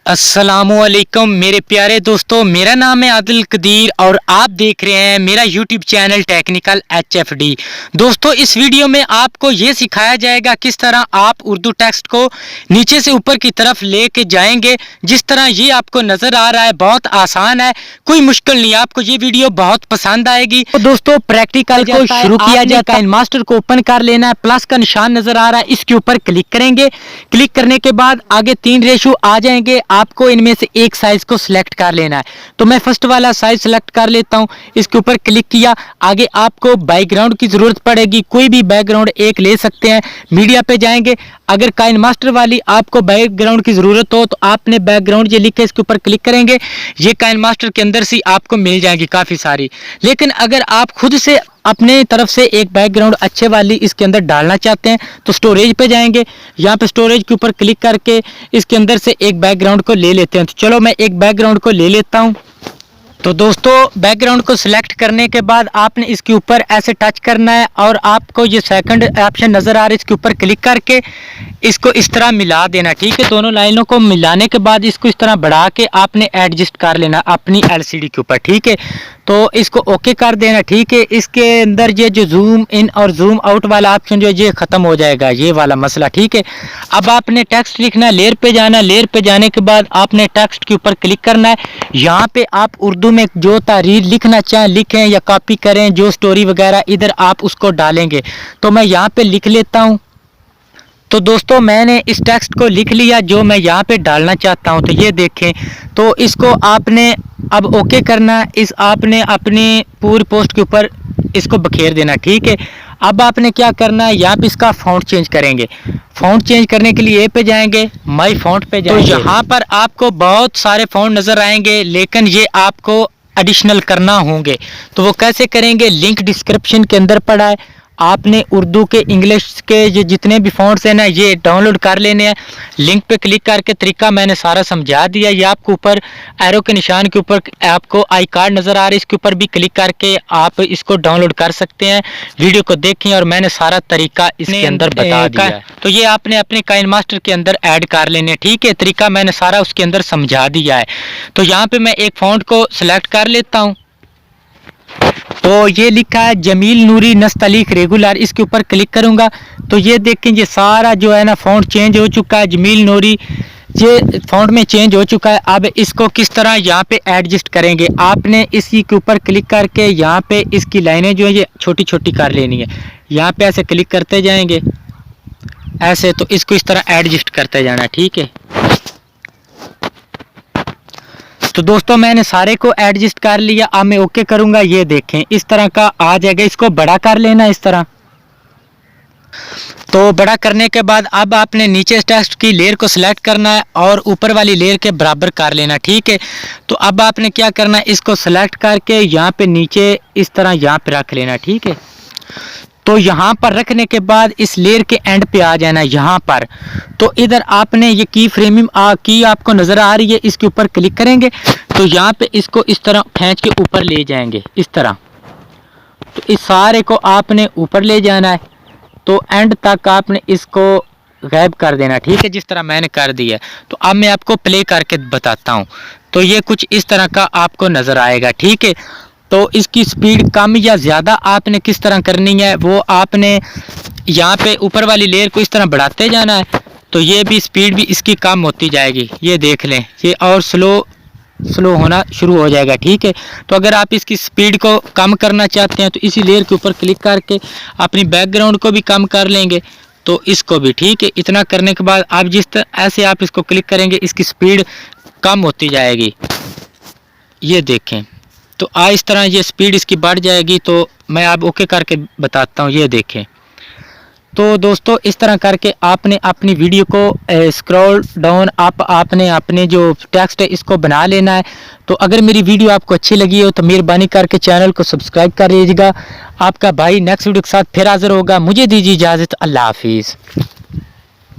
अस्सलामुअलैकुम मेरे प्यारे दोस्तों, मेरा नाम है आदिल कदीर और आप देख रहे हैं मेरा यूट्यूब चैनल टेक्निकल HFD। दोस्तों, इस वीडियो में आपको ये सिखाया जाएगा किस तरह आप उर्दू टेक्स्ट को नीचे से ऊपर की तरफ लेके जाएंगे। जिस तरह ये आपको नज़र आ रहा है बहुत आसान है, कोई मुश्किल नहीं। आपको ये वीडियो बहुत पसंद आएगी। तो दोस्तों, प्रैक्टिकल को शुरू किया जाता है। मास्टर को ओपन कर लेना है, प्लस का निशान नज़र आ रहा है, इसके ऊपर क्लिक करेंगे। क्लिक करने के बाद आगे 3 रेशो आ जाएंगे। आपको इनमें से एक साइज को सिलेक्ट कर लेना है। तो मैं फर्स्ट वाला साइज सिलेक्ट कर लेता हूं। इसके ऊपर क्लिक किया। आगे आपको बैकग्राउंड की जरूरत पड़ेगी, कोई भी बैकग्राउंड एक ले सकते हैं। मीडिया पे जाएंगे। अगर काइन मास्टर वाली आपको बैकग्राउंड की जरूरत हो तो आपने बैकग्राउंड ये लिखे, इसके ऊपर क्लिक करेंगे। ये काइन मास्टर के अंदर से आपको मिल जाएगी काफी सारी। लेकिन अगर आप खुद से अपने तरफ से एक बैकग्राउंड अच्छे वाली इसके अंदर डालना चाहते हैं तो स्टोरेज पे जाएंगे। यहाँ पे स्टोरेज के ऊपर क्लिक करके इसके अंदर से एक बैकग्राउंड को ले लेते हैं। तो चलो मैं एक बैकग्राउंड को ले लेता हूँ। तो दोस्तों, बैकग्राउंड को सिलेक्ट करने के बाद आपने इसके ऊपर ऐसे टच करना है और आपको ये सेकंड ऑप्शन नज़र आ रहा है, इसके ऊपर क्लिक करके इसको इस तरह मिला देना। ठीक है, दोनों लाइनों को मिलाने के बाद इसको इस तरह बढ़ा के आपने एडजस्ट कर लेना अपनी LCD के ऊपर। ठीक है, तो इसको ओके कर देना। ठीक है, इसके अंदर ये जो जूम इन और जूम आउट वाला ऑप्शन जो है ये ख़त्म हो जाएगा, ये वाला मसला। ठीक है, अब आपने टेक्स्ट लिखना है, लेयर पे जाना। लेयर पे जाने के बाद आपने टेक्स्ट के ऊपर क्लिक करना है। यहाँ पे आप उर्दू में जो तहरीर लिखना चाहें लिखें या कॉपी करें, जो स्टोरी वगैरह इधर आप उसको डालेंगे। तो मैं यहाँ पे लिख लेता हूँ। तो दोस्तों, मैंने इस टेक्स्ट को लिख लिया जो मैं यहाँ पे डालना चाहता हूँ। तो ये देखें, तो इसको आपने अब ओके करना। इस आपने अपनी पूरी पोस्ट के ऊपर इसको बखेर देना। ठीक है, अब आपने क्या करना है, यहाँ पे इसका फ़ॉन्ट चेंज करेंगे। फ़ॉन्ट चेंज करने के लिए पे जाएंगे, माई फ़ॉन्ट पे जाएंगे। तो यहाँ पर आपको बहुत सारे फ़ॉन्ट नज़र आएंगे, लेकिन ये आपको एडिशनल करना होंगे। तो वो कैसे करेंगे, लिंक डिस्क्रिप्शन के अंदर पड़ा है। आपने उर्दू के इंग्लिश के ये जितने भी फ़ॉन्ट्स हैं ना, ये डाउनलोड कर लेने हैं। लिंक पे क्लिक करके तरीका मैंने सारा समझा दिया। ये आपको ऊपर एरो के निशान के ऊपर आपको आई कार्ड नज़र आ रहा है, इसके ऊपर भी क्लिक करके आप इसको डाउनलोड कर सकते हैं। वीडियो को देखें और मैंने सारा तरीका इसके अंदर बता दिया है। तो ये आपने अपने काइन मास्टर के अंदर ऐड कर लेने। ठीक है, तरीका मैंने सारा उसके अंदर समझा दिया है। तो यहाँ पर मैं एक फ़ॉन्ट को सिलेक्ट कर लेता हूँ। तो ये लिखा है जमील नूरी नस्तलीक रेगुलर, इसके ऊपर क्लिक करूंगा तो ये देखें ये सारा जो है ना फ़ॉन्ट चेंज हो चुका है। जमील नूरी ये फ़ॉन्ट में चेंज हो चुका है। अब इसको किस तरह यहाँ पे एडजस्ट करेंगे, आपने इसी के ऊपर क्लिक करके यहाँ पे इसकी लाइनें जो है ये छोटी छोटी कर लेनी है। यहाँ पे ऐसे क्लिक करते जाएंगे ऐसे, तो इसको इस तरह एडजस्ट करते जाना। ठीक है, तो दोस्तों मैंने सारे को एडजस्ट कर लिया। अब मैं ओके करूंगा, ये देखें इस तरह का आ जाएगा। इसको बड़ा कर लेना इस तरह। तो बड़ा करने के बाद अब आपने नीचे टेक्स्ट की लेयर को सिलेक्ट करना है और ऊपर वाली लेयर के बराबर कर लेना। ठीक है, तो अब आपने क्या करना है, इसको सिलेक्ट करके यहाँ पे नीचे इस तरह यहाँ पे रख लेना। ठीक है, तो यहाँ पर रखने के बाद इस लेयर के एंड पे आ जाना यहाँ पर। तो इधर आपने ये की फ्रेमिंग की आपको नज़र आ रही है, इसके ऊपर क्लिक करेंगे तो यहाँ पे इसको इस तरह खींच के ऊपर ले जाएंगे इस तरह। तो इस सारे को आपने ऊपर ले जाना है, तो एंड तक आपने इसको गायब कर देना। ठीक है, जिस तरह मैंने कर दिया। तो अब मैं आपको प्ले करके बताता हूँ। तो ये कुछ इस तरह का आपको नज़र आएगा। ठीक है, तो इसकी स्पीड कम या ज़्यादा आपने किस तरह करनी है, वो आपने यहाँ पे ऊपर वाली लेयर को इस तरह बढ़ाते जाना है। तो ये भी स्पीड भी इसकी कम होती जाएगी। ये देख लें, ये और स्लो होना शुरू हो जाएगा। ठीक है, तो अगर आप इसकी स्पीड को कम करना चाहते हैं तो इसी लेयर के ऊपर क्लिक करके अपनी बैकग्राउंड को भी कम कर लेंगे, तो इसको भी। ठीक है, इतना करने के बाद आप जिस तरह ऐसे आप इसको क्लिक करेंगे इसकी स्पीड कम होती जाएगी। ये देखें, तो इस तरह ये स्पीड इसकी बढ़ जाएगी। तो मैं अब ओके करके बताता हूँ, ये देखें। तो दोस्तों, इस तरह करके आपने अपनी वीडियो को स्क्रॉल डाउन अप आपने अपने जो टेक्स्ट है इसको बना लेना है। तो अगर मेरी वीडियो आपको अच्छी लगी हो तो मेहरबानी करके चैनल को सब्सक्राइब कर लीजिएगा। आपका भाई नेक्स्ट वीडियो के साथ फिर हाजिर होगा। मुझे दीजिए इजाज़त। अल्लाह हाफिज़।